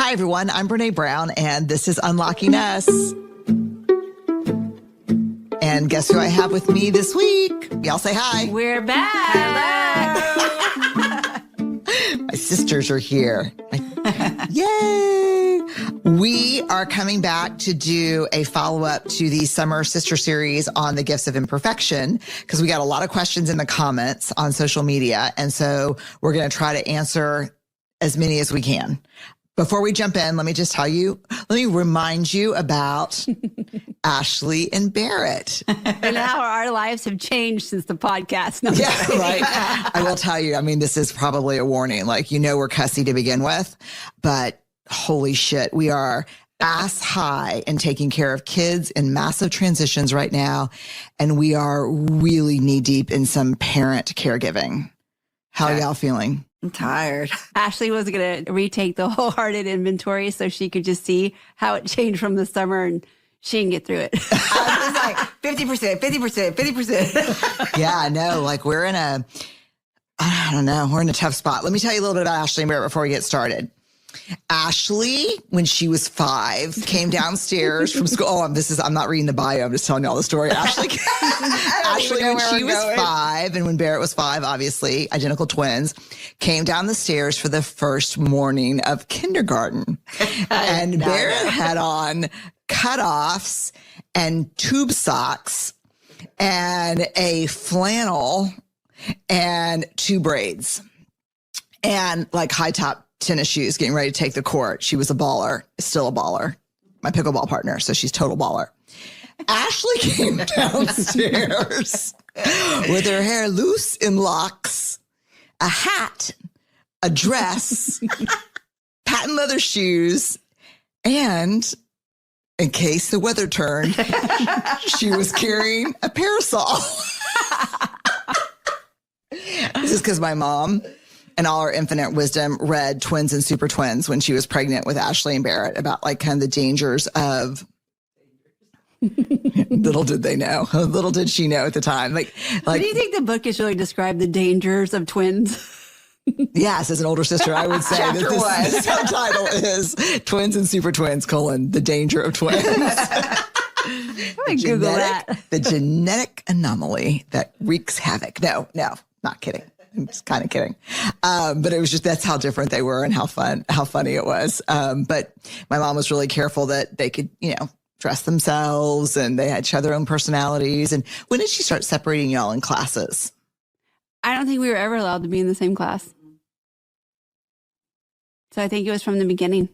Hi, everyone. I'm Brene Brown, and this is Unlocking Us. And guess who I have with me this week? Y'all say hi. We're back. My sisters are here. Yay! We are coming back to do a follow-up to the Summer Sister Series on the gifts of imperfection, because we got a lot of questions in the comments on social media. And so we're going to try to answer as many as we can. Before we jump in, let me remind you about Ashley and Barrett. And how our lives have changed since the podcast. No, yeah, right. I will tell you, this is probably a warning. We're cussy to begin with, but holy shit, we are ass high and taking care of kids in massive transitions right now. And we are really knee deep in some parent caregiving. How are y'all feeling? I'm tired. Ashley was going to retake the wholehearted inventory so she could just see how it changed from the summer and she can get through it. I was like 50%, 50%, 50%. Yeah, no, we're in a tough spot. Let me tell you a little bit about Ashley and Barrett before we get started. Ashley, when she was 5, came downstairs from school. I'm not reading the bio. I'm just telling you all the story. Ashley, when she was 5 and when Barrett was 5, obviously identical twins, came down the stairs for the first morning of kindergarten. And Barrett had on cutoffs and tube socks and a flannel and 2 braids and high top tennis shoes, getting ready to take the court. She was a baller, still a baller, my pickleball partner. So she's total baller. Ashley came downstairs with her hair loose in locks, a hat, a dress, patent leather shoes, and in case the weather turned, she was carrying a parasol. This is because my mom, and all her infinite wisdom, read Twins and Super Twins when she was pregnant with Ashley and Barrett about kind of the dangers of. Little did they know. Little did she know at the time. Do you think the book has really described the dangers of twins? Yes, as an older sister, I would say that the subtitle is Twins and Super Twins: the danger of twins. Google that. The genetic anomaly that wreaks havoc. No, not kidding. I'm just kind of kidding. But it was just, that's how different they were and how funny it was. But my mom was really careful that they could, dress themselves and they had their own personalities. And when did she start separating y'all in classes? I don't think we were ever allowed to be in the same class. So I think it was from the beginning.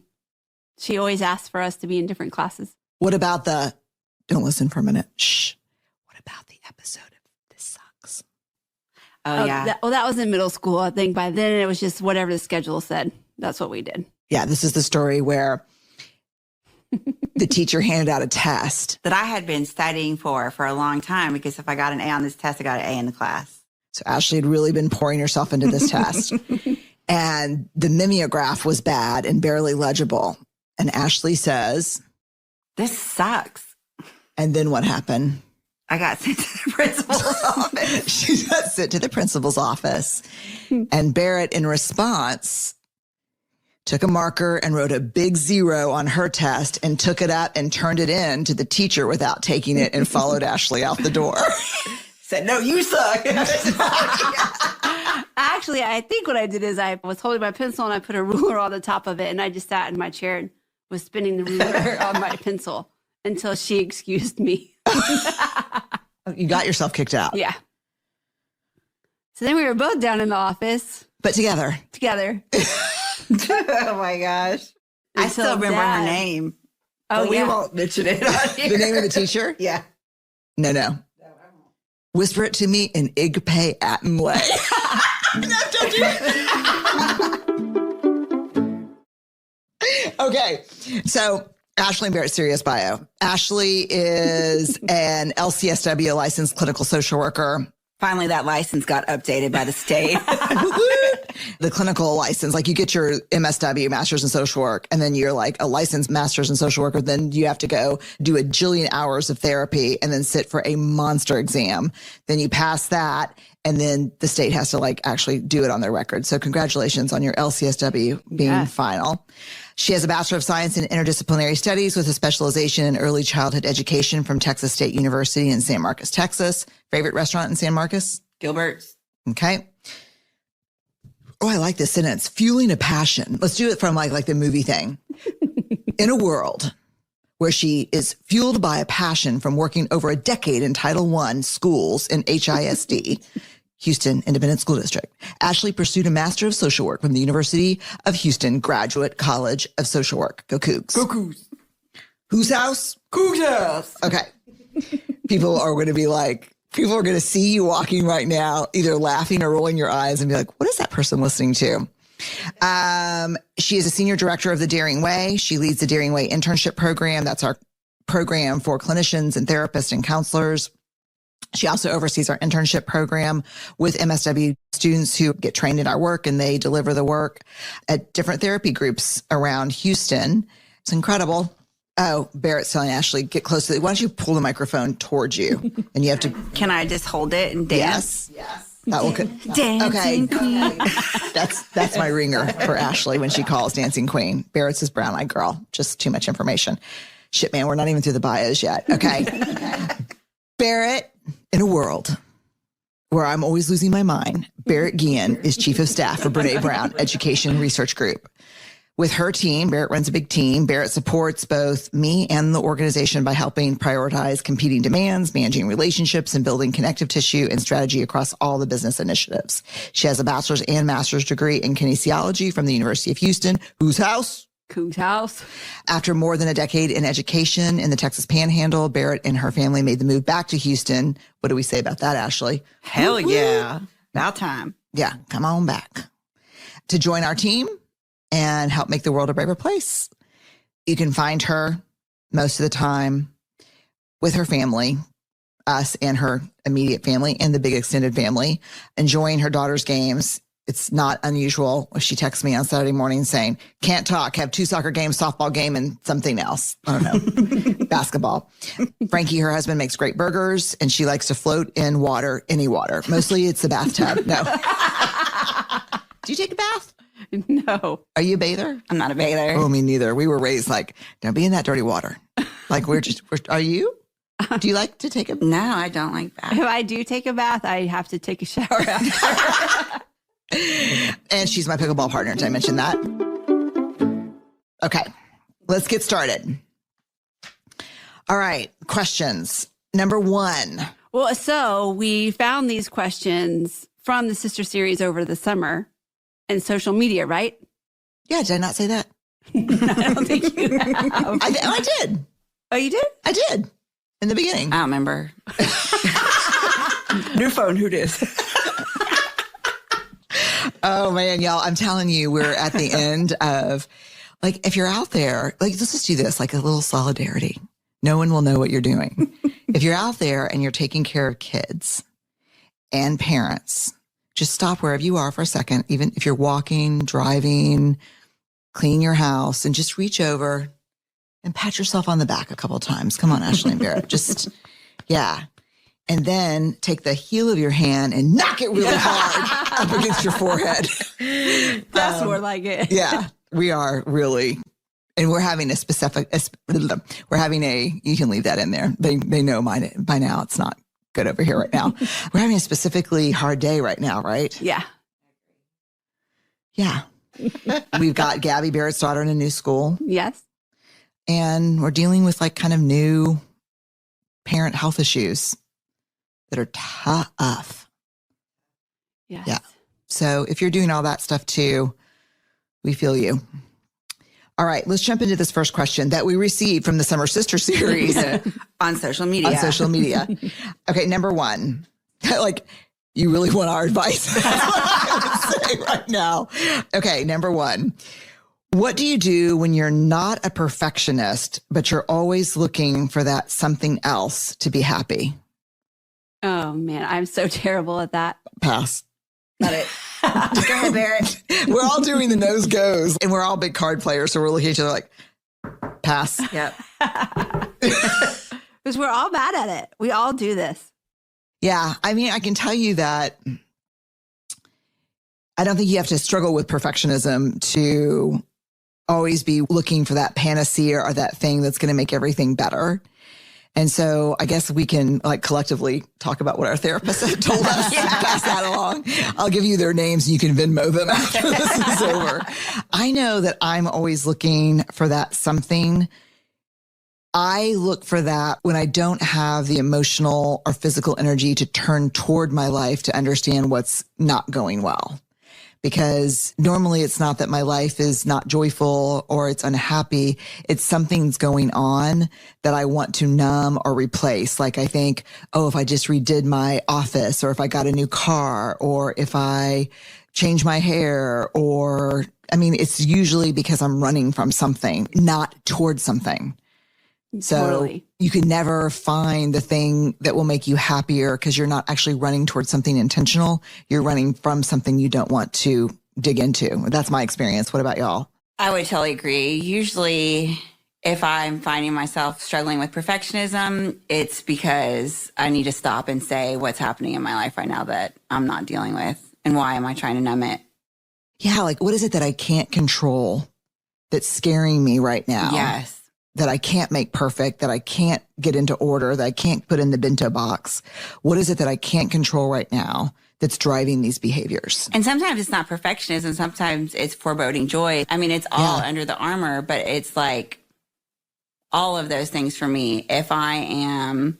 She always asked for us to be in different classes. What about don't listen for a minute. Shh. What about the episode of This Sucks? Oh, yeah. That was in middle school. I think by then it was just whatever the schedule said. That's what we did. Yeah, this is the story where the teacher handed out a test that I had been studying for a long time, because if I got an A on this test, I got an A in the class. So Ashley had really been pouring herself into this test. And the mimeograph was bad and barely legible. And Ashley says, "This sucks." And then what happened? I got sent to the principal's office. She got sent to the principal's office. And Barrett, in response, took a marker and wrote a big 0 on her test and took it up and turned it in to the teacher without taking it and followed Ashley out the door. Said, "No, you suck." Actually, I think what I did is I was holding my pencil and I put a ruler on the top of it, and I just sat in my chair and was spinning the ruler on my pencil until she excused me. You got yourself kicked out. Yeah. So then we were both down in the office. But together. Oh my gosh. I still remember her name. Oh, we won't mention it on here. The name of the teacher? Yeah. No. No, I won't. Whisper it to me in Igpe Atomway. No, don't do it. Okay. So Ashley and Barrett, serious bio. Ashley is an LCSW licensed clinical social worker. Finally, that license got updated by the state. The clinical license, you get your MSW, Master's in Social Work, and then you're a licensed Master's in Social Worker. Then you have to go do a jillion hours of therapy and then sit for a monster exam. Then you pass that, And then the state has to like actually do it on their record. So congratulations on your LCSW being final. She has a Bachelor of Science in Interdisciplinary Studies with a specialization in early childhood education from Texas State University in San Marcos, Texas. Favorite restaurant in San Marcos? Gilbert's. Okay. Oh, I like this sentence. Fueling a passion. Let's do it from like the movie thing. In a world where she is fueled by a passion from working over a decade in Title I schools in HISD, Houston Independent School District, Ashley pursued a Master of Social Work from the University of Houston Graduate College of Social Work. Go Cougs. Go Cougs. Whose house? Cougs' house. Okay. People are going to see you walking right now, either laughing or rolling your eyes and be like, what is that person listening to? She is a senior director of the Daring Way. She leads the Daring Way internship program. That's our program for clinicians and therapists and counselors. She also oversees our internship program with MSW students who get trained in our work, and they deliver the work at different therapy groups around Houston. It's incredible. Oh, Barrett's telling Ashley, get close to it. Why don't you pull the microphone towards you? And you have to. Can I just hold it and dance? Yes. That will. Dancing Queen. That's my ringer for Ashley when she calls Dancing Queen. Barrett's is brown-eyed girl. Just too much information. Shit, man, we're not even through the bios yet. Okay. Barrett, in a world where I'm always losing my mind, Barrett Guillen is chief of staff for Brene Brown Education Research Group. With her team, Barrett runs a big team. Barrett supports both me and the organization by helping prioritize competing demands, managing relationships, and building connective tissue and strategy across all the business initiatives. She has a bachelor's and master's degree in kinesiology from the University of Houston. Whose house? Cougs' house. After more than a decade in education in the Texas Panhandle, Barrett and her family made the move back to Houston. What do we say about that, Ashley? Hell yeah. About time. Yeah, come on back. To join our team and help make the world a braver place. You can find her most of the time with her family, us and her immediate family and the big extended family, enjoying her daughter's games. It's not unusual if she texts me on Saturday morning saying, can't talk, have 2 soccer games, softball game, and something else. I don't know, basketball. Frankie, her husband, makes great burgers, and she likes to float in water, any water. Mostly it's the bathtub. No. Do you take a bath? No. Are you a bather? I'm not a bather. Oh, me neither. We were raised like, don't be in that dirty water. Like are you? Do you like to take a bath? No, I don't like that. If I do take a bath, I have to take a shower after. And she's my pickleball partner. Did I mention that? Okay, let's get started. All right, questions. Number 1. Well, so we found these questions from the sister series over the summer and social media, right? Yeah, did I not say that? I don't think you have. I did. Oh, you did? I did. In the beginning. I don't remember. New phone, who dis? Oh, man, y'all, I'm telling you, we're at the end of, like, if you're out there, like, let's just do this, like a little solidarity. No one will know what you're doing. If you're out there and you're taking care of kids and parents, just stop wherever you are for a second, even if you're walking, driving, clean your house, and just reach over and pat yourself on the back a couple of times. Come on, Ashley and Barrett. Just, yeah. And then take the heel of your hand and knock it really hard up against your forehead. That's more like it. Yeah, we are really. And we're having you can leave that in there. They know mine by now. It's not good over here right now. We're having a specifically hard day right now, right? Yeah. Yeah. We've got Gabby, Barrett's daughter, in a new school. Yes. And we're dealing with like kind of new parent health issues that are tough. Yes. Yeah. So if you're doing all that stuff too, we feel you. All right, let's jump into this first question that we received from the Summer Sister series On social media. On social media. Okay, number 1, like you really want our advice. That's what I would say right now. Okay, number 1. What do you do when you're not a perfectionist, but you're always looking for that something else to be happy? Oh, man, I'm so terrible at that. Pass. Got it. Go ahead, Barrett. We're all doing the nose goes, and we're all big card players, so we're looking at each other like, pass. Yep. Because we're all bad at it. We all do this. Yeah. I mean, I can tell you that I don't think you have to struggle with perfectionism to always be looking for that panacea or that thing that's going to make everything better. And so I guess we can like collectively talk about what our therapists have told us and pass that along. I'll give you their names and you can Venmo them after this is over. I know that I'm always looking for that something. I look for that when I don't have the emotional or physical energy to turn toward my life to understand what's not going well. Because normally it's not that my life is not joyful or it's unhappy. It's something's going on that I want to numb or replace. Like I think, oh, if I just redid my office or if I got a new car or if I change my hair or, I mean, it's usually because I'm running from something, not towards something. So Totally. you can never find the thing that will make you happier because you're not actually running towards something intentional. You're running from something you don't want to dig into. That's my experience. What about y'all? I would totally agree. Usually, if I'm finding myself struggling with perfectionism, it's because I need to stop and say what's happening in my life right now that I'm not dealing with and why am I trying to numb it? Yeah. Like, what is it that I can't control that's scaring me right now? Yes. That I can't make perfect, that I can't get into order, that I can't put in the bento box. What is it that I can't control right now that's driving these behaviors? And sometimes it's not perfectionism. Sometimes it's foreboding joy. I mean, it's all under the armor, but it's like all of those things for me. If I am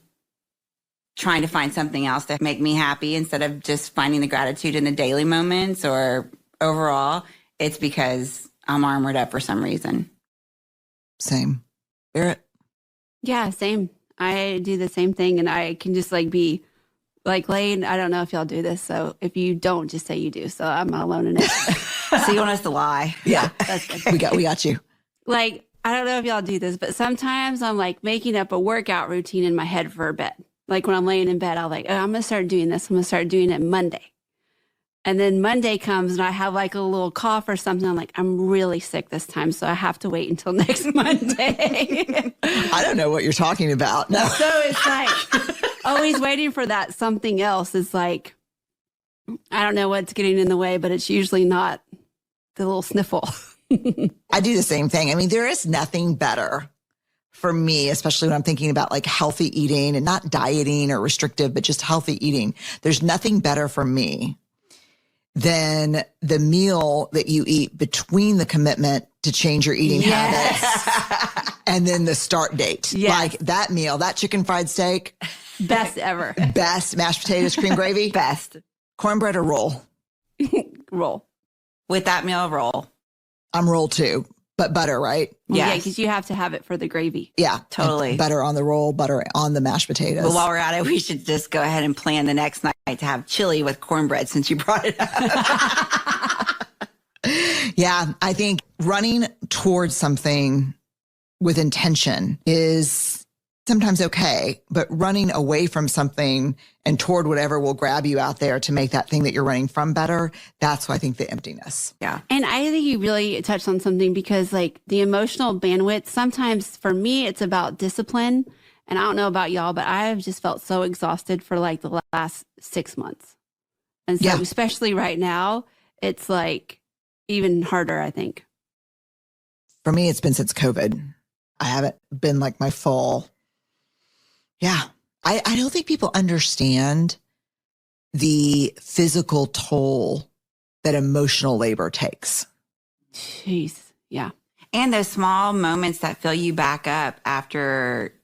trying to find something else to make me happy instead of just finding the gratitude in the daily moments or overall, it's because I'm armored up for some reason. Same. Barrett? Yeah, same. I do the same thing and I can just like be like laying, I don't know if y'all do this. So if you don't, just say you do. So I'm not alone in it. So you want us to lie? Yeah. That's good. We got you. Like, I don't know if y'all do this, but sometimes I'm like making up a workout routine in my head for a bit. Like when I'm laying in bed, I'll like, oh, I'm going to start doing this. I'm going to start doing it Monday. And then Monday comes and I have like a little cough or something. I'm like, I'm really sick this time. So I have to wait until next Monday. I don't know what you're talking about. No. So it's like always waiting for that something else. It's like, I don't know what's getting in the way, but it's usually not the little sniffle. I do the same thing. I mean, there is nothing better for me, especially when I'm thinking about like healthy eating and not dieting or restrictive, but just healthy eating. There's nothing better for me than the meal that you eat between the commitment to change your eating habits and then the start date. Yes. Like that meal, that chicken fried steak. Best ever. Best. Mashed potatoes, cream gravy. Best. Cornbread or roll? Roll. With that meal, roll. I'm roll too, but butter, right? Yeah, Yes. because you have to have it for the gravy. Yeah. Totally. Like butter on the roll, butter on the mashed potatoes. But while we're at it, we should just go ahead and plan the next night to have chili with cornbread since you brought it up. Yeah, I think running towards something with intention is sometimes okay, but running away from something and toward whatever will grab you out there to make that thing that you're running from better, that's why I think the emptiness. Yeah. And I think you really touched on something because like the emotional bandwidth, sometimes for me, it's about discipline. And I don't know about y'all, but I have just felt so exhausted for like the last 6 months. And so especially right now, it's like even harder, I think. For me, it's been since COVID. I haven't been like my full. Yeah. I don't think people understand the physical toll that emotional labor takes. Jeez. Yeah. And those small moments that fill you back up after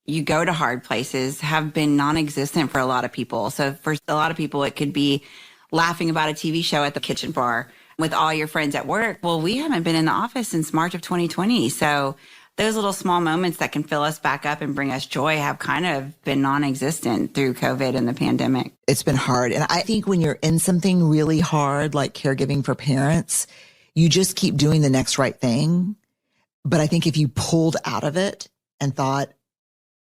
you go to hard places have been non-existent for a lot of people. So for a lot of people, it could be laughing about a TV show at the kitchen bar with all your friends at work. Well, we haven't been in the office since March of 2020. So those little small moments that can fill us back up and bring us joy have kind of been non-existent through COVID and the pandemic. It's been hard. And I think when you're in something really hard, like caregiving for parents, you just keep doing the next right thing. But I think if you pulled out of it and thought,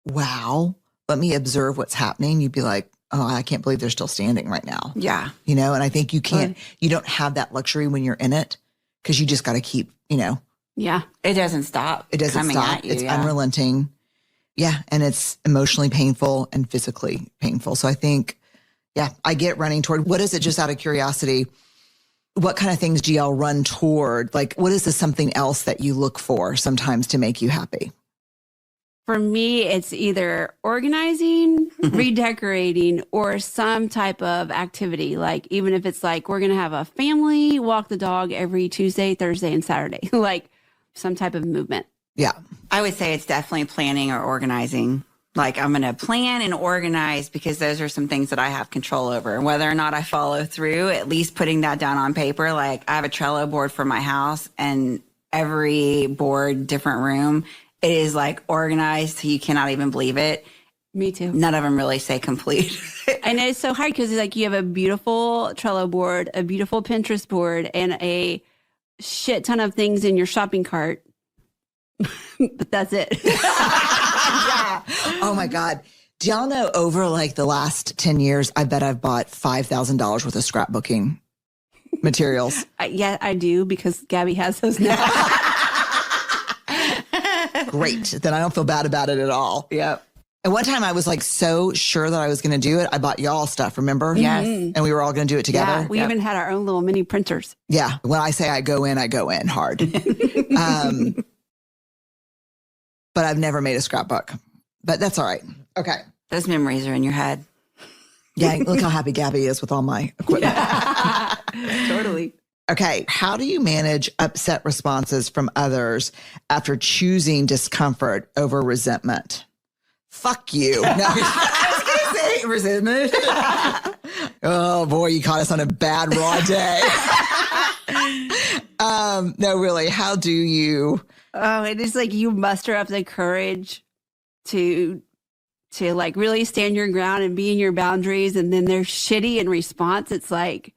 wow, let me observe what's happening, you'd be like, oh, I can't believe they're still standing right now. Yeah. You know, and I think you don't have that luxury when you're in it because you just got to keep, Yeah. It doesn't stop. it doesn't coming stop. at you, It's unrelenting. Yeah. And it's emotionally painful and physically painful. So I think, yeah, I get running toward, what is it, just out of curiosity? What kind of things do y'all run toward? Like, what is this something else that you look for sometimes to make you happy? For me, it's either organizing, redecorating, or some type of activity. Like, even if it's like, we're going to have a family walk the dog every Tuesday, Thursday, and Saturday, like some type of movement. Yeah. I would say it's definitely planning or organizing. Like, I'm going to plan and organize because those are some things that I have control over. Whether or not I follow through, at least putting that down on paper. Like, I have a Trello board for my house, and every board, different room, it is like organized so you cannot even believe it. Me too. None of them really say complete. And it's so hard because like you have a beautiful Trello board, a beautiful Pinterest board, and a shit ton of things in your shopping cart. But that's it. Yeah. Oh my God. Do y'all know over like the last 10 years, I bet I've bought $5,000 worth of scrapbooking materials. Yeah, I do because Gabby has those now. Great. Then I don't feel bad about it at all. Yep. And one time I was like so sure that I was going to do it. I bought y'all stuff, remember? Yes. And we were all going to do it together. Yeah, we even had our own little mini printers. Yeah. When I say I go in hard. But I've never made a scrapbook. But that's all right. Okay. Those memories are in your head. Yeah. Look how happy Gabby is with all my equipment. Totally. Okay. How do you manage upset responses from others after choosing discomfort over resentment? Fuck you. No, I was going to say resentment. Oh boy, you caught us on a bad raw day. No, really. How do you? Oh, it is like you muster up the courage to like really stand your ground and be in your boundaries. And then they're shitty in response. It's like,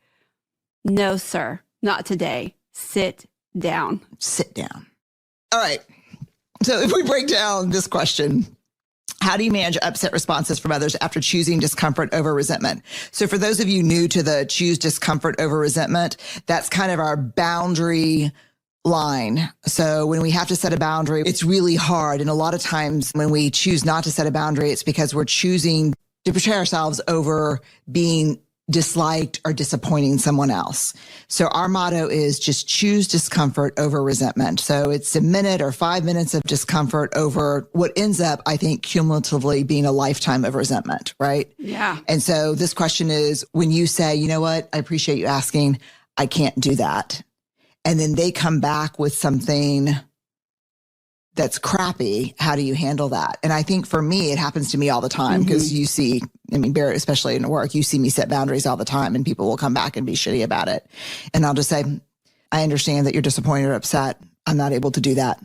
no, sir, not today. Sit down. Sit down. All right. So if we break down this question, how do you manage upset responses from others after choosing discomfort over resentment? So for those of you new to the choose discomfort over resentment, that's kind of our boundary line. So when we have to set a boundary, it's really hard. And a lot of times when we choose not to set a boundary, it's because we're choosing to portray ourselves over being disliked or disappointing someone else. So our motto is just choose discomfort over resentment. So it's a minute or 5 minutes of discomfort over what ends up, I think, cumulatively being a lifetime of resentment, right? Yeah. And so this question is when you say, you know what, I appreciate you asking, I can't do that. And then they come back with something that's crappy. How do you handle that? And I think for me, it happens to me all the time because you see, I mean, Barrett, especially in work, you see me set boundaries all the time and people will come back and be shitty about it. And I'll just say, I understand that you're disappointed or upset. I'm not able to do that.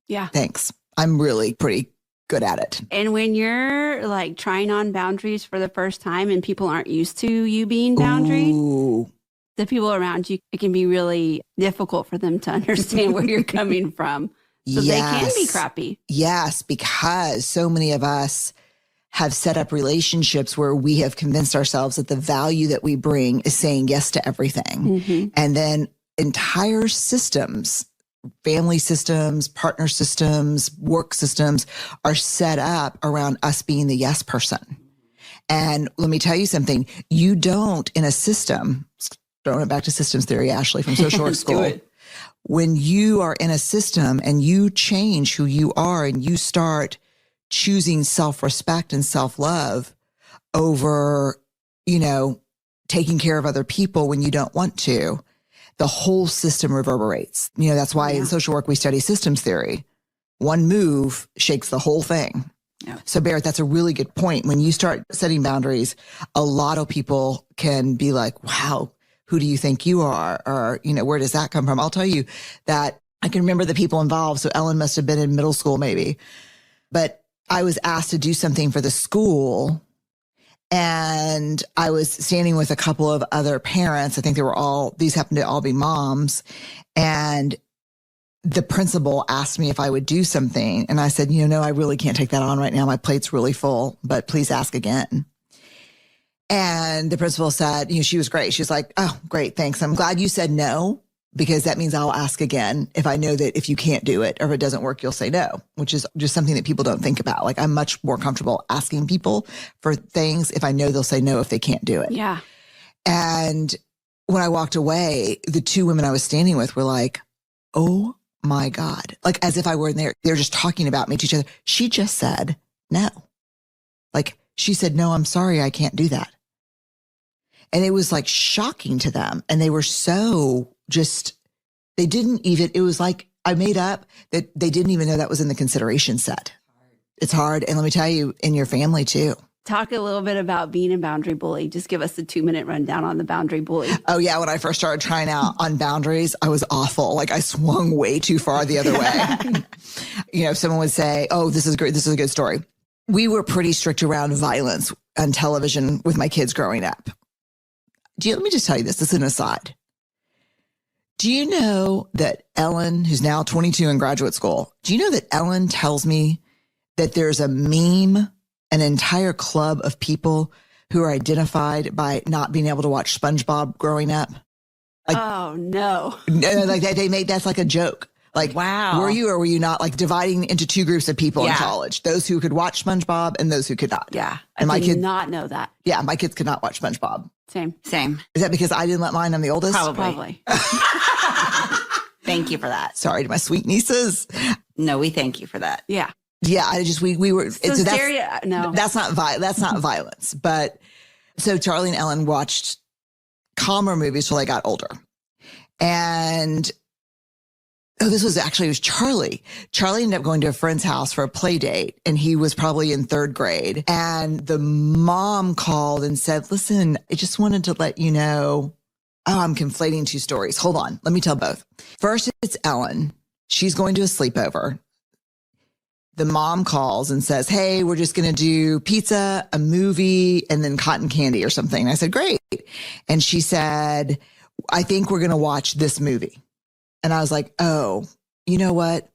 Yeah. Thanks. I'm really pretty good at it. And when you're like trying on boundaries for the first time and people aren't used to you being boundaried, Ooh. the people around you, it can be really difficult for them to understand where you're coming from. So they can be crappy. Yes, because so many of us have set up relationships where we have convinced ourselves that the value that we bring is saying yes to everything. And then entire systems, family systems, partner systems, work systems are set up around us being the yes person. And let me tell you something, you don't in a system, throwing it back to systems theory, Ashley, from social work school. When you are in a system and you change who you are and you start choosing self-respect and self-love over, taking care of other people when you don't want to, the whole system reverberates. That's why in social work, we study systems theory. One move shakes the whole thing. Yeah. So Barrett, that's a really good point. When you start setting boundaries, a lot of people can be like, wow, who do you think you are? Or, where does that come from? I'll tell you that I can remember the people involved. So Ellen must have been in middle school maybe, but I was asked to do something for the school and I was standing with a couple of other parents. I think these happened to all be moms. And the principal asked me if I would do something. And I said, no, I really can't take that on right now. My plate's really full, but please ask again. And the principal said, she was great. She's like, oh, great. Thanks. I'm glad you said no because that means I'll ask again if I know that if you can't do it or if it doesn't work, you'll say no, which is just something that people don't think about. Like I'm much more comfortable asking people for things if I know they'll say no if they can't do it. Yeah. And when I walked away, the two women I was standing with were like, oh my God. Like as if I were in there. They're just talking about me to each other. She just said no. Like she said, no, I'm sorry. I can't do that. And it was like shocking to them. And they were so they didn't even, it was like I made up that they didn't even know that was in the consideration set. It's hard. And let me tell you, in your family too. Talk a little bit about being a boundary bully. Just give us a 2-minute rundown on the boundary bully. Oh yeah. When I first started trying out on boundaries, I was awful. Like I swung way too far the other way. Someone would say, oh, this is great. This is a good story. We were pretty strict around violence on television with my kids growing up. Let me just tell you this. This is an aside. Do you know that Ellen, who's now 22 in graduate school, do you know that Ellen tells me that there's a meme, an entire club of people who are identified by not being able to watch SpongeBob growing up? Like, oh, no. Like they made that's like a joke. Like, wow. Were you or were you not like dividing into two groups of people in college? Those who could watch SpongeBob and those who could not. Yeah. And I did not know that. Yeah, my kids could not watch SpongeBob. Same. Is that because I didn't let mine? I'm the oldest? Probably. Thank you for that. Sorry to my sweet nieces. No, we thank you for that. Yeah. Yeah, we were. So no, that's not violence. But so Charlie and Ellen watched calmer movies till they got older, and it was Charlie. Charlie ended up going to a friend's house for a play date, and he was probably in 3rd grade. And the mom called and said, "Listen, I just wanted to let you know." Oh, I'm conflating two stories. Hold on, let me tell both. First, it's Ellen. She's going to a sleepover. The mom calls and says, hey, we're just going to do pizza, a movie, and then cotton candy or something. And I said, great. And she said, I think we're going to watch this movie. And I was like, oh, you know what?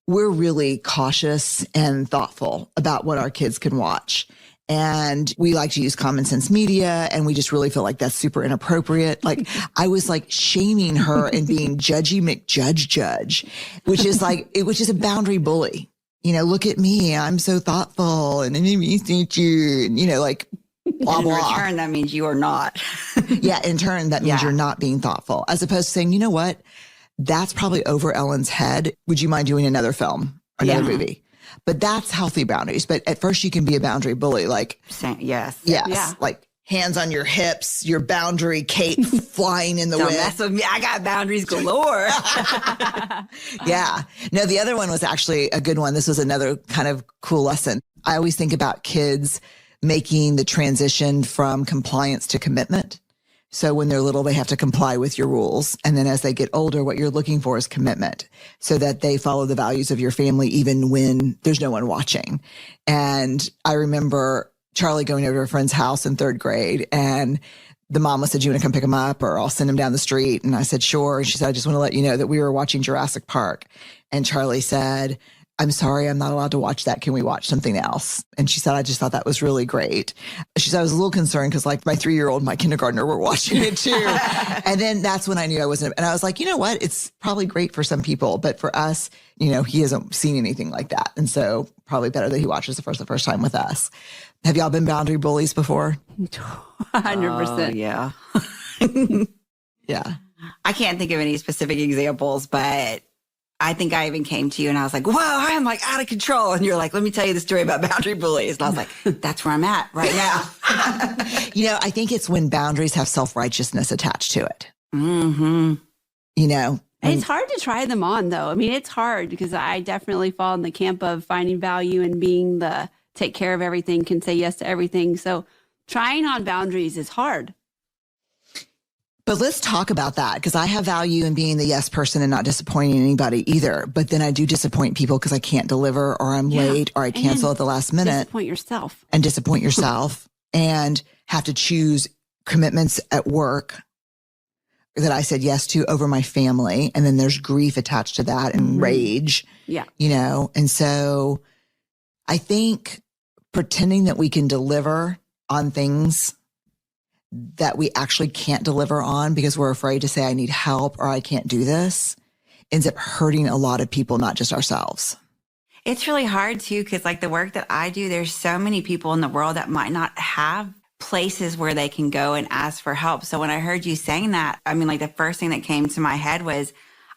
We're really cautious and thoughtful about what our kids can watch. And we like to use common sense media. And we just really feel like that's super inappropriate. Like I was like shaming her and being judgy McJudge, which is a boundary bully. Look at me. I'm so thoughtful and like blah, blah. In return, that means you are not. Yeah. In turn, that means you're not being thoughtful, as opposed to saying, you know what? That's probably over Ellen's head. Would you mind doing another film or another movie? But that's healthy boundaries. But at first you can be a boundary bully. Like, yes. Yeah. Like hands on your hips, your boundary cape flying in the wind. Don't mess with me. I got boundaries galore. Yeah. No, the other one was actually a good one. This was another kind of cool lesson. I always think about kids making the transition from compliance to commitment. So when they're little, they have to comply with your rules. And then as they get older, what you're looking for is commitment so that they follow the values of your family, even when there's no one watching. And I remember Charlie going over to a friend's house in 3rd grade, and the mama said, do you want to come pick him up or I'll send him down the street? And I said, sure. And she said, I just want to let you know that we were watching Jurassic Park. And Charlie said, I'm sorry, I'm not allowed to watch that. Can we watch something else? And she said, I just thought that was really great. She said, I was a little concerned because like my 3-year-old, my kindergartner were watching it too. And then that's when I knew I wasn't. And I was like, you know what? It's probably great for some people, but for us, he hasn't seen anything like that. And so probably better that he watches the first time with us. Have y'all been boundary bullies before? 100%. Yeah. Yeah. I can't think of any specific examples, but I think I even came to you and I was like, whoa, I am like out of control. And you're like, let me tell you the story about boundary bullies. And I was like, that's where I'm at right now. I think it's when boundaries have self-righteousness attached to it. Mm-hmm. It's hard to try them on though. I mean, it's hard because I definitely fall in the camp of finding value and being the take care of everything, can say yes to everything. So trying on boundaries is hard. But let's talk about that, because I have value in being the yes person and not disappointing anybody either. But then I do disappoint people because I can't deliver or I'm late or I cancel at the last minute. Disappoint yourself and have to choose commitments at work that I said yes to over my family. And then there's grief attached to that and rage. Yeah. And so I think pretending that we can deliver on things that we actually can't deliver on because we're afraid to say, I need help or I can't do this, ends up hurting a lot of people, not just ourselves. It's really hard too, because like the work that I do, there's so many people in the world that might not have places where they can go and ask for help. So when I heard you saying that, I mean, like the first thing that came to my head was,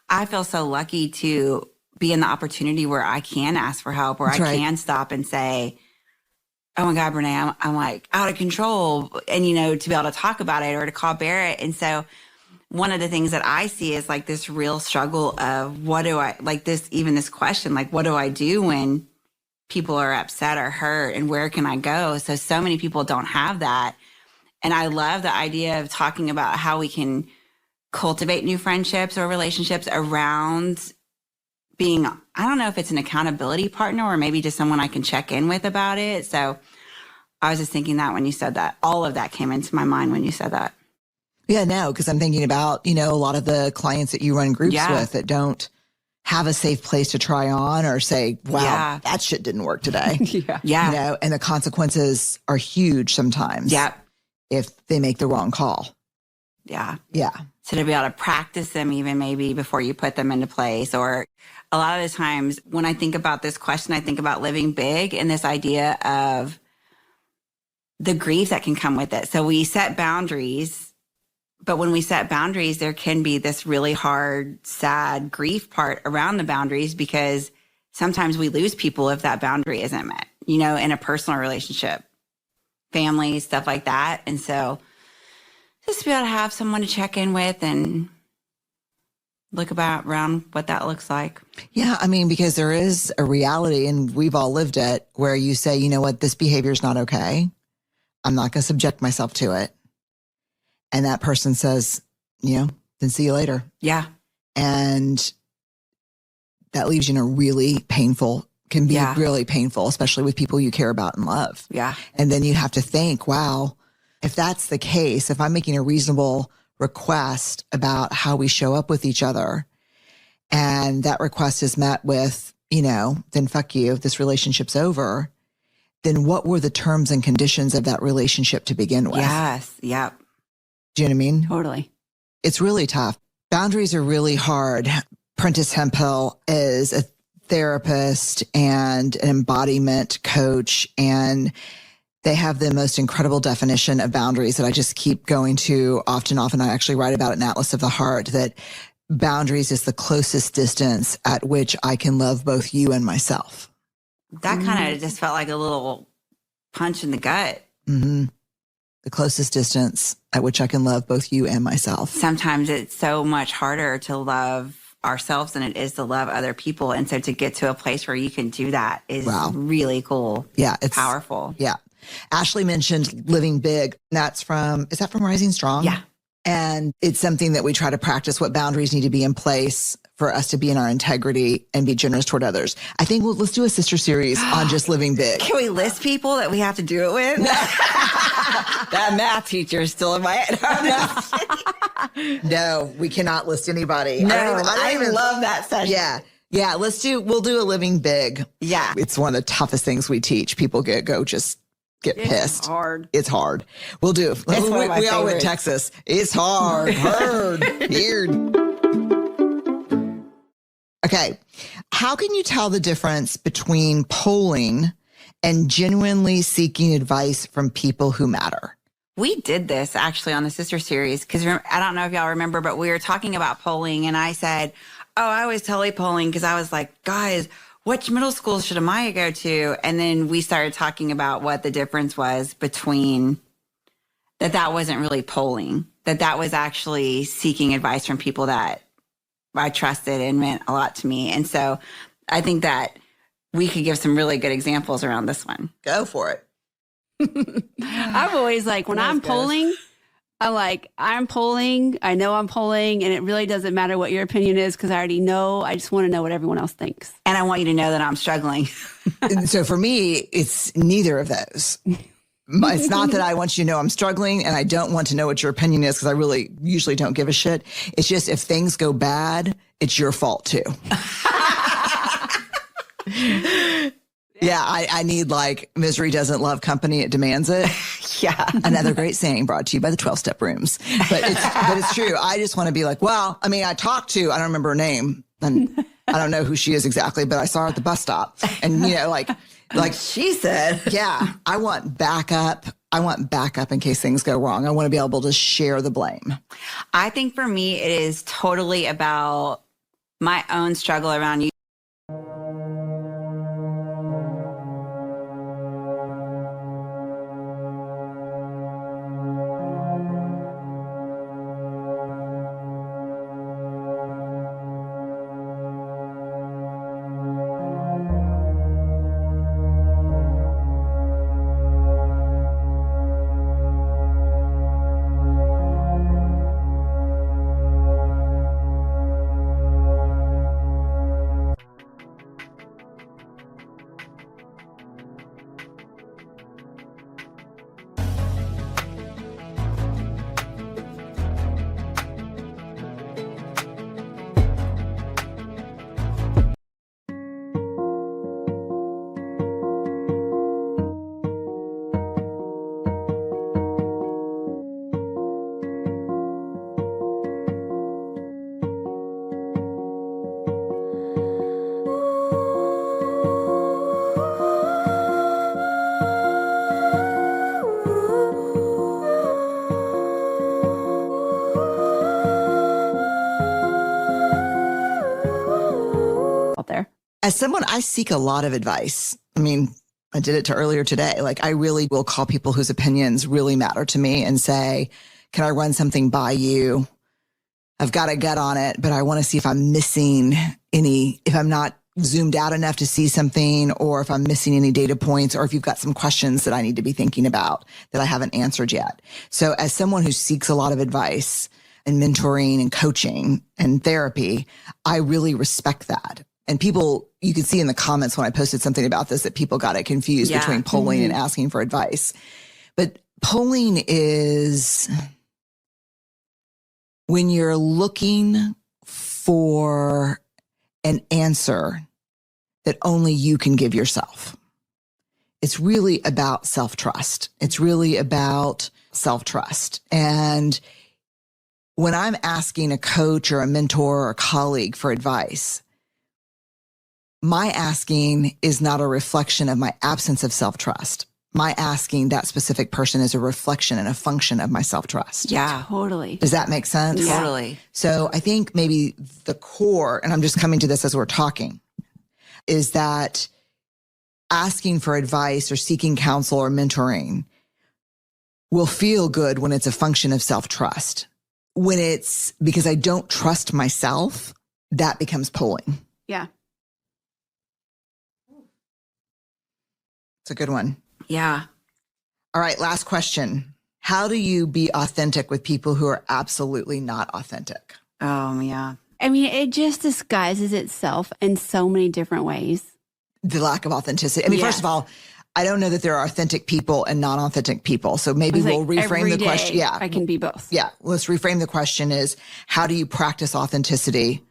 I feel so lucky to be in the opportunity where I can ask for help, where That's I right. can stop and say, oh my God, Brene, I'm like out of control. And, you know, to be able to talk about it or to call Barrett. And so one of the things that I see is like this real struggle of what do I, like this, even this question, like, what do I do when people are upset or hurt and where can I go? So many people don't have that. And I love the idea of talking about how we can cultivate new friendships or relationships around being, I don't know if it's an accountability partner or maybe just someone I can check in with about it. So I was just thinking that when you said that, all of that came into my mind when you said that. Yeah, no, because I'm thinking about, you know, a lot of the clients that you run groups Yeah. with that don't have a safe place to try on or say, wow, Yeah. that shit didn't work today. Yeah. Yeah. You know, and the consequences are huge sometimes Yep. if they make the wrong call. Yeah. Yeah. So to be able to practice them even maybe before you put them into place. Or a lot of the times when I think about this question, I think about living big and this idea of the grief that can come with it. So we set boundaries, but when we set boundaries, there can be this really hard, sad grief part around the boundaries because sometimes we lose people if that boundary isn't met, you know, in a personal relationship, family, stuff like that. And so just to be able to have someone to check in with and look around what that looks like. Yeah. I mean, because there is a reality and we've all lived it where you say, you know what, this behavior is not okay. I'm not going to subject myself to it. And that person says, you know, then see you later. Yeah. And that leaves you in a really painful, can be really painful, especially with people you care about and love. Yeah. And then you have to think, wow, if that's the case, if I'm making a reasonable request about how we show up with each other and that request is met with, you know, then fuck you, this relationship's over, then what were the terms and conditions of that relationship to begin with? Yes. Yep. Do you know what I mean? Totally. It's really tough. Boundaries are really hard. Prentice Hemphill is a therapist and an embodiment coach, and they have the most incredible definition of boundaries that I just keep going to often. I actually write about it in Atlas of the Heart, that boundaries is the closest distance at which I can love both you and myself. That kind of just felt like a little punch in the gut. Mm-hmm. The closest distance at which I can love both you and myself. Sometimes it's so much harder to love ourselves than it is to love other people. And so to get to a place where you can do that is really cool. Yeah. It's powerful. Yeah. Ashley mentioned living big. Is that from Rising Strong? Yeah. And it's something that we try to practice, what boundaries need to be in place for us to be in our integrity and be generous toward others. I think let's do a sister series on just living big. Can we list people that we have to do it with? That math teacher is still in my head. No, we cannot list anybody. No, I don't even love that session. Yeah. Yeah. We'll do a living big. Yeah. It's one of the toughest things we teach. People get pissed. Hard. It's hard. We'll do. It's one of my we all went favorites. Texas. It's hard. Weird. Okay. How can you tell the difference between polling and genuinely seeking advice from people who matter? We did this actually on the sister series because I don't know if y'all remember, but we were talking about polling and I said, oh, I was totally polling because I was like, guys, which middle school should Amaya go to? And then we started talking about what the difference was between that wasn't really polling, that was actually seeking advice from people that I trusted and meant a lot to me. And so I think that we could give some really good examples around this one. Go for it. I'm always like, when I'm polling, I'm polling. I know I'm polling, and it really doesn't matter what your opinion is because I already know. I just want to know what everyone else thinks. And I want you to know that I'm struggling. And so for me, it's neither of those. It's not that I want you to know I'm struggling and I don't want to know what your opinion is because I really usually don't give a shit. It's just if things go bad, it's your fault too. Yeah, I need like misery doesn't love company, it demands it. Yeah. Another great saying brought to you by the 12-step rooms. But it's true. I just want to be like, well, I mean, I don't remember her name, and I don't know who she is exactly, but I saw her at the bus stop. And, like she said. Yeah, I want backup. I want backup in case things go wrong. I want to be able to share the blame. I think for me, it is totally about my own struggle around you. As someone, I seek a lot of advice. I mean, I did it to earlier today. Like, I really will call people whose opinions really matter to me and say, can I run something by you? I've got a gut on it, but I want to see if I'm missing if I'm not zoomed out enough to see something, or if I'm missing any data points, or if you've got some questions that I need to be thinking about that I haven't answered yet. So as someone who seeks a lot of advice and mentoring and coaching and therapy, I really respect that. And people, you could see in the comments when I posted something about this that people got it confused between polling and asking for advice. But polling is when you're looking for an answer that only you can give yourself. It's really about self-trust. It's really about self-trust. And when I'm asking a coach or a mentor or a colleague for advice, my asking is not a reflection of my absence of self-trust. My asking that specific person is a reflection and a function of my self-trust. Yeah, Totally. Does that make sense? Yeah. Totally. So I think maybe the core, and I'm just coming to this as we're talking, is that asking for advice or seeking counsel or mentoring will feel good when it's a function of self-trust. When it's because I don't trust myself, that becomes pulling. Yeah. It's a good one. Yeah. All right, last question. How do you be authentic with people who are absolutely not authentic? Oh, yeah. I mean, it just disguises itself in so many different ways. The lack of authenticity. I mean, First of all, I don't know that there are authentic people and non-authentic people. So maybe we'll reframe the question. Yeah. I can be both. Yeah. Let's reframe the question is, how do you practice authenticity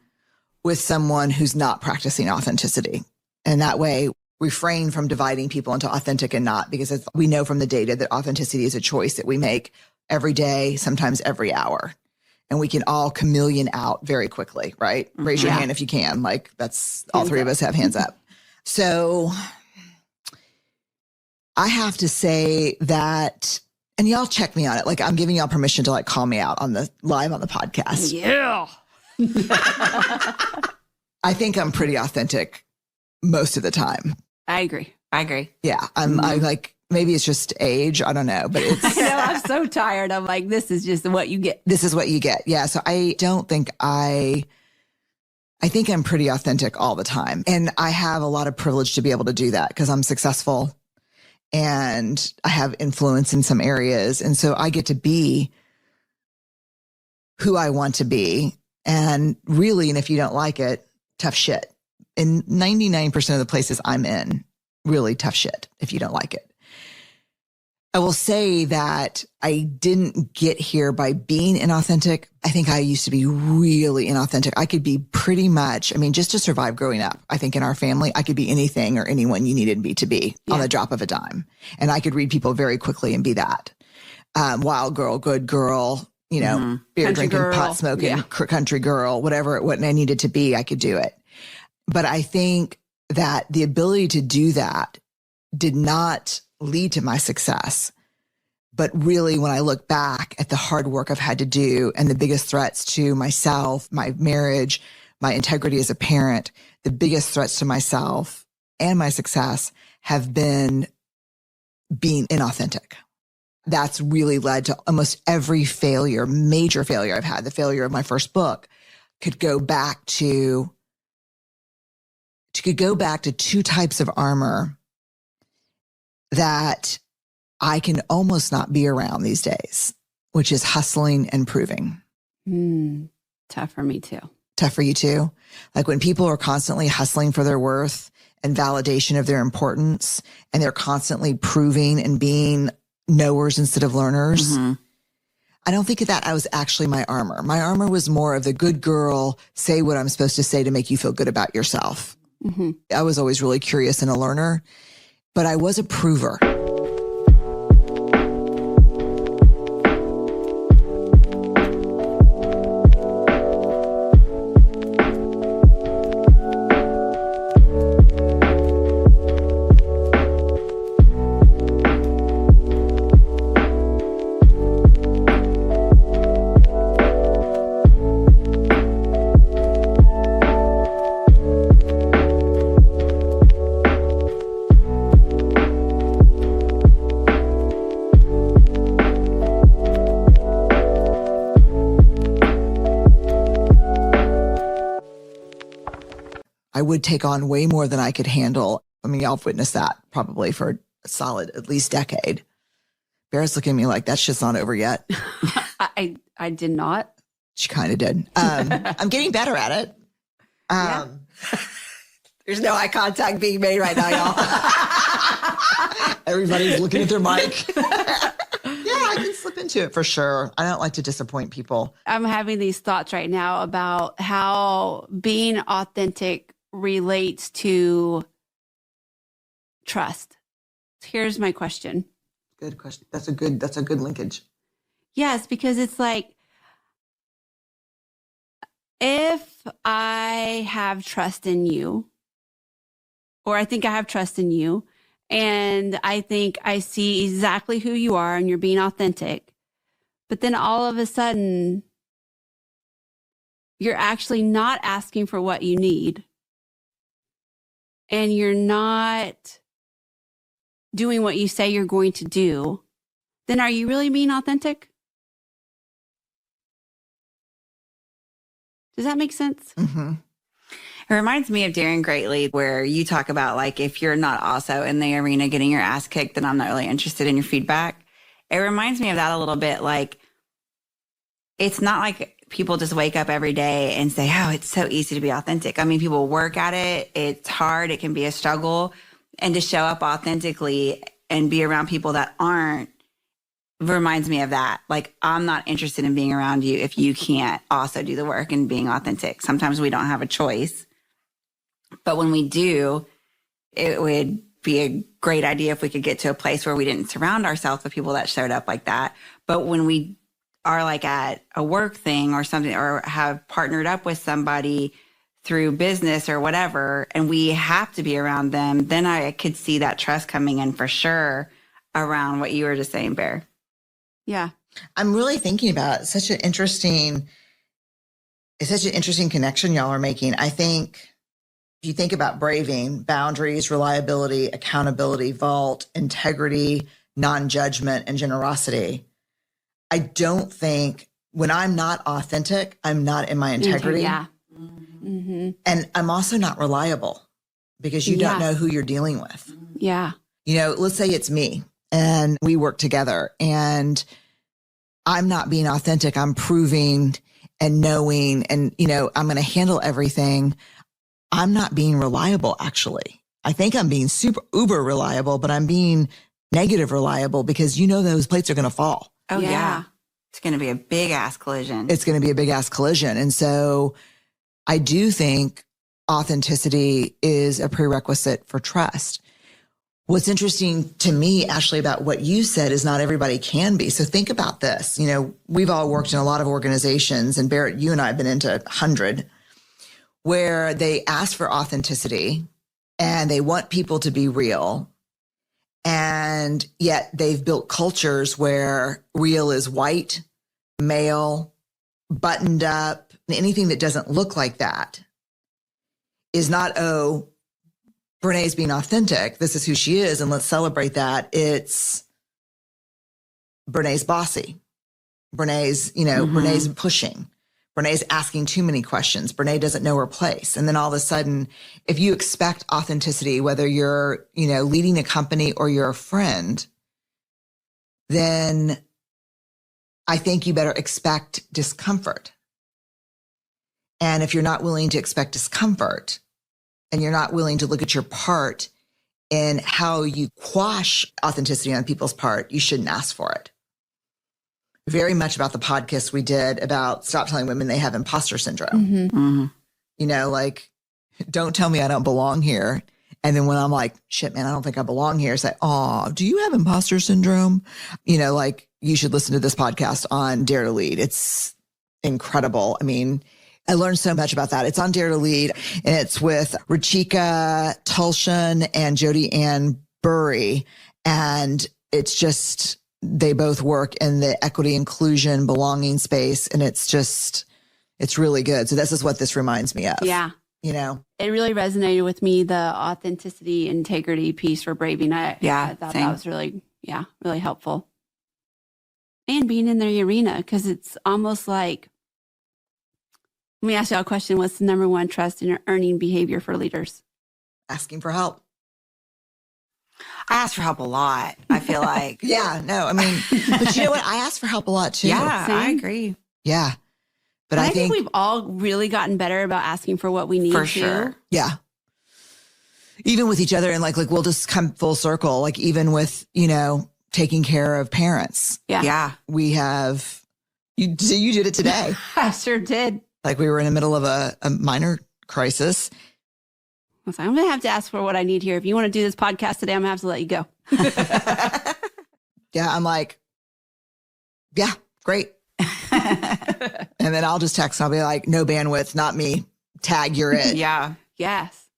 with someone who's not practicing authenticity? And that way, refrain from dividing people into authentic and not, because we know from the data that authenticity is a choice that we make every day, sometimes every hour. And we can all chameleon out very quickly, right? Raise your hand if you can. Like, that's all three of us have hands up. So I have to say that, and y'all check me on it. Like, I'm giving y'all permission to like call me out on the live on the podcast. Yeah. I think I'm pretty authentic most of the time. I agree. Yeah. I like, maybe it's just age. I don't know, but it's. I know, I'm so tired. I'm like, this is just what you get. This is what you get. Yeah. So I don't think I think I'm pretty authentic all the time. And I have a lot of privilege to be able to do that because I'm successful and I have influence in some areas. And so I get to be who I want to be. And really, and if you don't like it, tough shit. In 99% of the places I'm in, really tough shit if you don't like it. I will say that I didn't get here by being inauthentic. I think I used to be really inauthentic. I could be pretty much, I mean, just to survive growing up, I think in our family, I could be anything or anyone you needed me to be on the drop of a dime. And I could read people very quickly and be that. wild girl, good girl, you know, beer Country drinking, girl. pot smoking, country girl, whatever what I needed to be, I could do it. But I think that the ability to do that did not lead to my success. But really, when I look back at the hard work I've had to do and the biggest threats to myself, my marriage, my integrity as a parent, the biggest threats to myself and my success have been being inauthentic. That's really led to almost every failure, major failure I've had. The failure of my first book could go back to two types of armor that I can almost not be around these days, which is hustling and proving. Tough for me too. Tough for you too? Like when people are constantly hustling for their worth and validation of their importance, and they're constantly proving and being knowers instead of learners. I don't think that was actually my armor. My armor was more of the good girl, say what I'm supposed to say to make you feel good about yourself. I was always really curious and a learner, but I was a prover. I would take on way more than I could handle. I mean, y'all have witnessed that probably for a solid, at least decade. Bear's looking at me like that shit's not over yet. I did not. She kind of did. I'm getting better at it. There's no eye contact being made right now, y'all. Everybody's looking at their mic. I can slip into it for sure. I don't like to disappoint people. I'm having these thoughts right now about how being authentic relates to trust. Here's my question. Good question. That's a good linkage. Yes, because it's like, if I have trust in you, or I think I have trust in you, and I think I see exactly who you are and you're being authentic, but then all of a sudden, you're actually not asking for what you need, and you're not doing what you say you're going to do, then are you really being authentic? Does that make sense? It reminds me of Daring Greatly, where you talk about, like, if you're not also in the arena getting your ass kicked, then I'm not really interested in your feedback. It reminds me of that a little bit. Like, it's not like people just wake up every day and say, oh, it's so easy to be authentic. I mean, people work at it. It's hard. It can be a struggle. And to show up authentically and be around people that aren't reminds me of that. Like, I'm not interested in being around you if you can't also do the work and being authentic. Sometimes we don't have a choice. But when we do, it would be a great idea if we could get to a place where we didn't surround ourselves with people that showed up like that. But when we are like at a work thing or something, or have partnered up with somebody through business or whatever, and we have to be around them, then I could see that trust coming in for sure around what you were just saying, Bear. Yeah. I'm really thinking about it. It's such an interesting connection y'all are making. I think if you think about braving, boundaries, reliability, accountability, vault, integrity, non-judgment, and generosity, I don't think when I'm not authentic, I'm not in my integrity. Yeah. And I'm also not reliable because you don't know who you're dealing with. Yeah. You know, let's say it's me and we work together and I'm not being authentic. I'm proving and knowing and, you know, I'm going to handle everything. I'm not being reliable, actually. I think I'm being super uber reliable, but I'm being negative reliable because you know those plates are going to fall. Oh, yeah. It's going to be a big ass collision. It's going to be a big ass collision. And so I do think authenticity is a prerequisite for trust. What's interesting to me, Ashley, about what you said is not everybody can be. So think about this. You know, we've all worked in a lot of organizations, and Barrett, you and I have been into 100, where they ask for authenticity and they want people to be real. And yet they've built cultures where real is white, male, buttoned up, and anything that doesn't look like that is not, oh, Brene's being authentic. This is who she is, and let's celebrate that. It's Brene's bossy. Brene's, Brene's pushing. Brene's asking too many questions. Brene doesn't know her place. And then all of a sudden, if you expect authenticity, whether you're, leading a company or you're a friend, then I think you better expect discomfort. And if you're not willing to expect discomfort, and you're not willing to look at your part in how you quash authenticity on people's part, you shouldn't ask for it. Very much about the podcast we did about stop telling women they have imposter syndrome. Like, don't tell me I don't belong here. And then when I'm like, shit, man, I don't think I belong here, say, oh, do you have imposter syndrome? You should listen to this podcast on Dare to Lead. It's incredible. I mean, I learned so much about that. It's on Dare to Lead, and it's with Rachika Tulshan and Jody Ann Burry. And it's just, they both work in the equity, inclusion, belonging space. And it's really good. So this is what this reminds me of. Yeah. It really resonated with me, the authenticity, integrity piece for braving. I thought that was really helpful. And being in the arena, because it's almost like, let me ask you a question. What's the number one trust in earning behavior for leaders? Asking for help. I ask for help a lot, I feel like. But you know what? I ask for help a lot too. Yeah, Same. I agree. Yeah. But I think we've all really gotten better about asking for what we need. For sure. Yeah. Even with each other, and like we'll just come full circle, like even with, taking care of parents. Yeah. We have, you did it today. I sure did. Like we were in the middle of a minor crisis. I was like, I'm going to have to ask for what I need here. If you want to do this podcast today, I'm going to have to let you go. Yeah. I'm like, yeah, great. And then I'll just text. I'll be like, no bandwidth, not me. Tag, you're it. Yeah. Yes.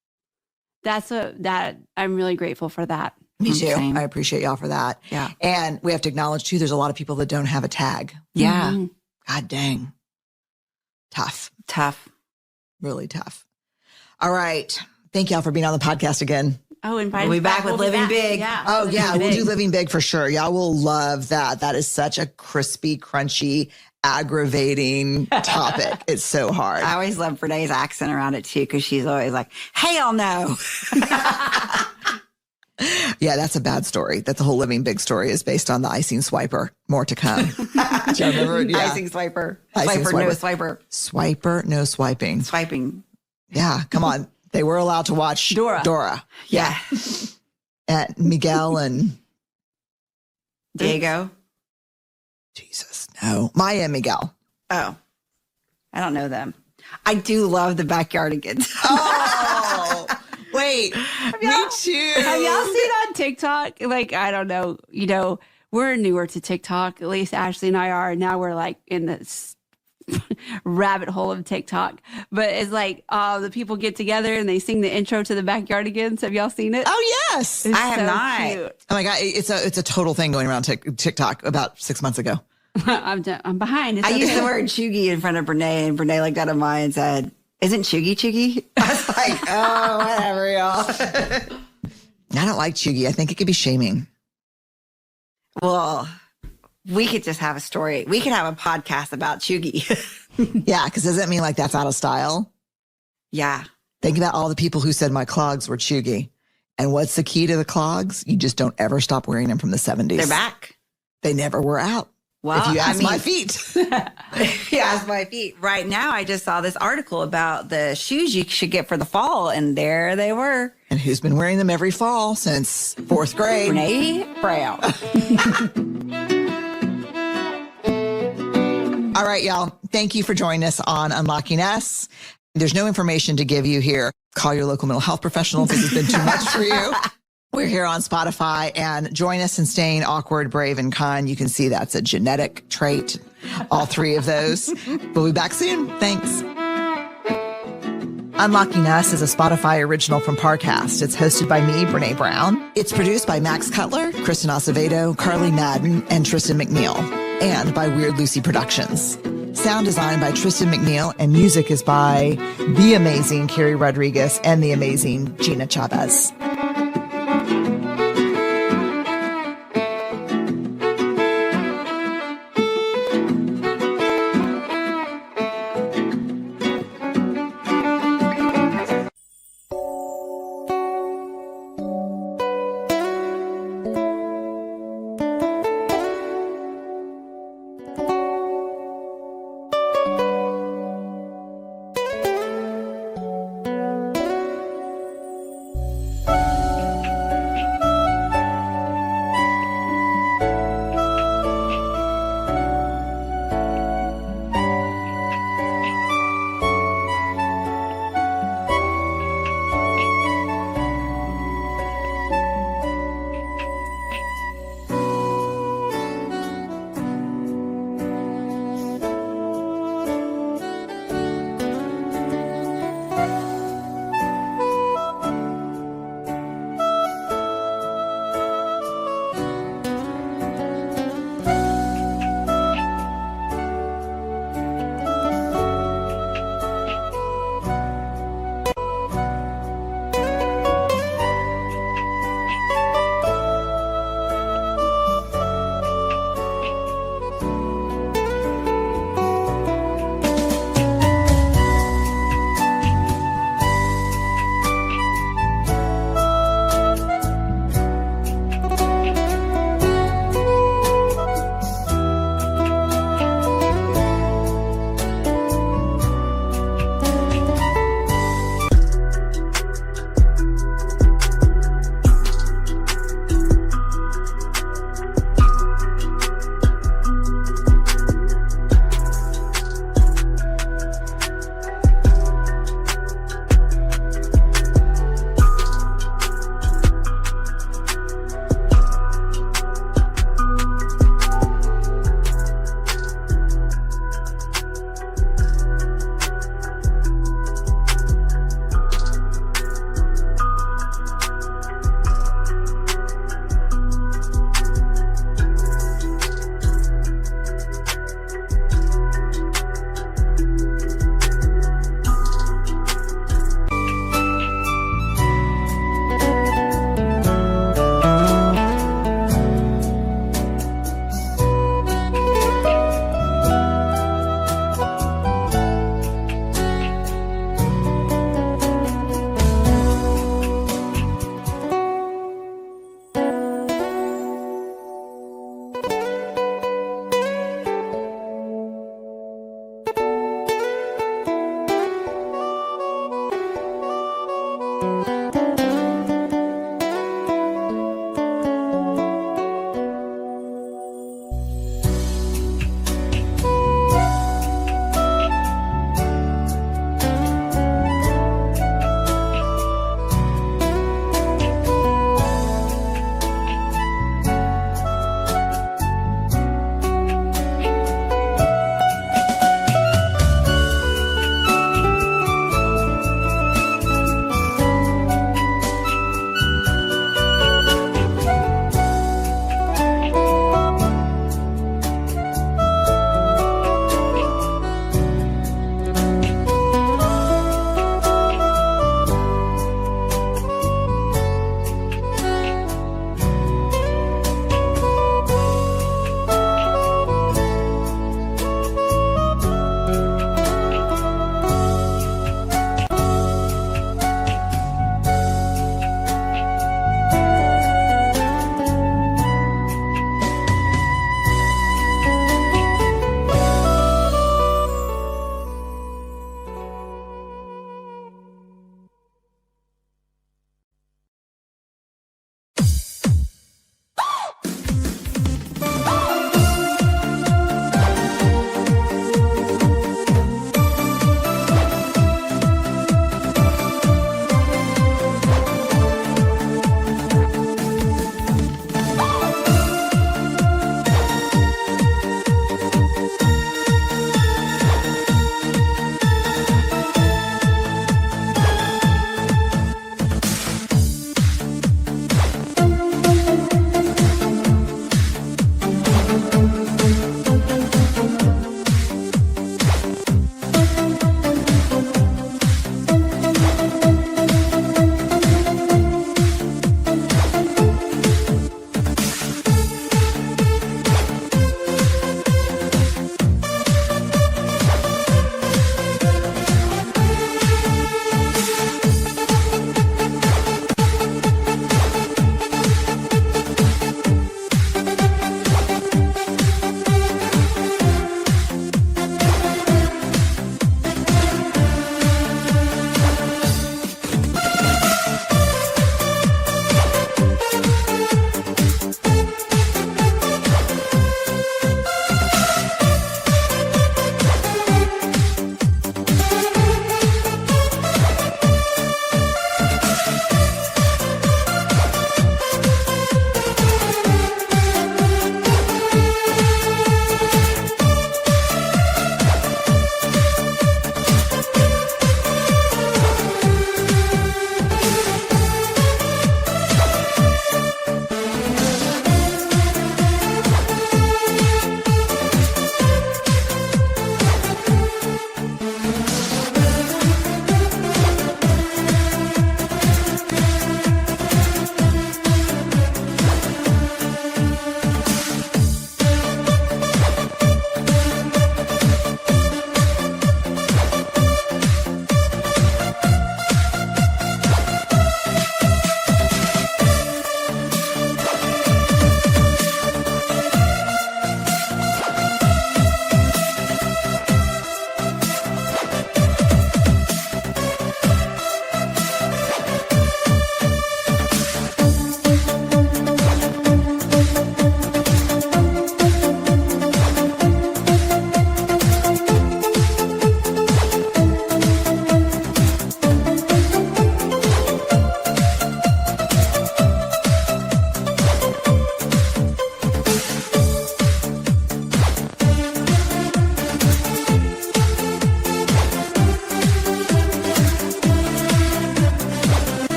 That I'm really grateful for that. Me too. Same. I appreciate y'all for that. Yeah. And we have to acknowledge too, there's a lot of people that don't have a tag. Yeah. Mhm. God dang. Tough. Really tough. All right. Thank y'all for being on the podcast again. Oh, and We'll be back with Living Big. Yeah. Oh yeah, we'll do Living Big for sure. Y'all will love that. That is such a crispy, crunchy, aggravating topic. It's so hard. I always love Brene's accent around it too, because she's always like, hell no. Yeah, that's a bad story. That the whole Living Big story is based on the icing swiper. More to come. Do you remember? Yeah. Icing swiper. Icing Swiper, no swiper. Swiper, no swiping. Swiping. Yeah, come on. They were allowed to watch Dora. Yeah. And Miguel and Diego. Jesus, no. Maya and Miguel. Oh, I don't know them. I do love the Backyardigans. Oh, wait. Me too. Have y'all seen on TikTok? Like, I don't know, we're newer to TikTok. At least Ashley and I are. And now we're like in this rabbit hole of TikTok. But it's like the people get together and they sing the intro to the Backyardigans. Have y'all seen it? Oh, yes. It's I have so not. cute. Oh my God. It's a total thing going around TikTok about 6 months ago. I'm behind. It's I okay. used the word chuggy in front of Brene, and Brene looked at mine and said, isn't chuggy? I was like, oh, whatever, y'all. I don't like chuggy. I think it could be shaming. Well, we could just have a story. We could have a podcast about chuggy. Yeah, because does that mean like that's out of style? Yeah. Think about all the people who said my clogs were chuggy. And what's the key to the clogs? You just don't ever stop wearing them from the 70s. They're back. They never were out. Well, if you ask my feet. If you ask my feet. Right now, I just saw this article about the shoes you should get for the fall, and there they were. And who's been wearing them every fall since 4th grade? Brene Brown. All right, y'all. Thank you for joining us on Unlocking Us. There's no information to give you here. Call your local mental health professional if this has been too much for you. We're here on Spotify, and join us in staying awkward, brave, and kind. You can see that's a genetic trait, all three of those. We'll be back soon. Thanks. Unlocking Us is a Spotify original from Parcast. It's hosted by me, Brene Brown. It's produced by Max Cutler, Kristen Acevedo, Carly Madden, and Tristan McNeil, and by Weird Lucy Productions. Sound design by Tristan McNeil, and music is by the amazing Carrie Rodriguez and the amazing Gina Chavez.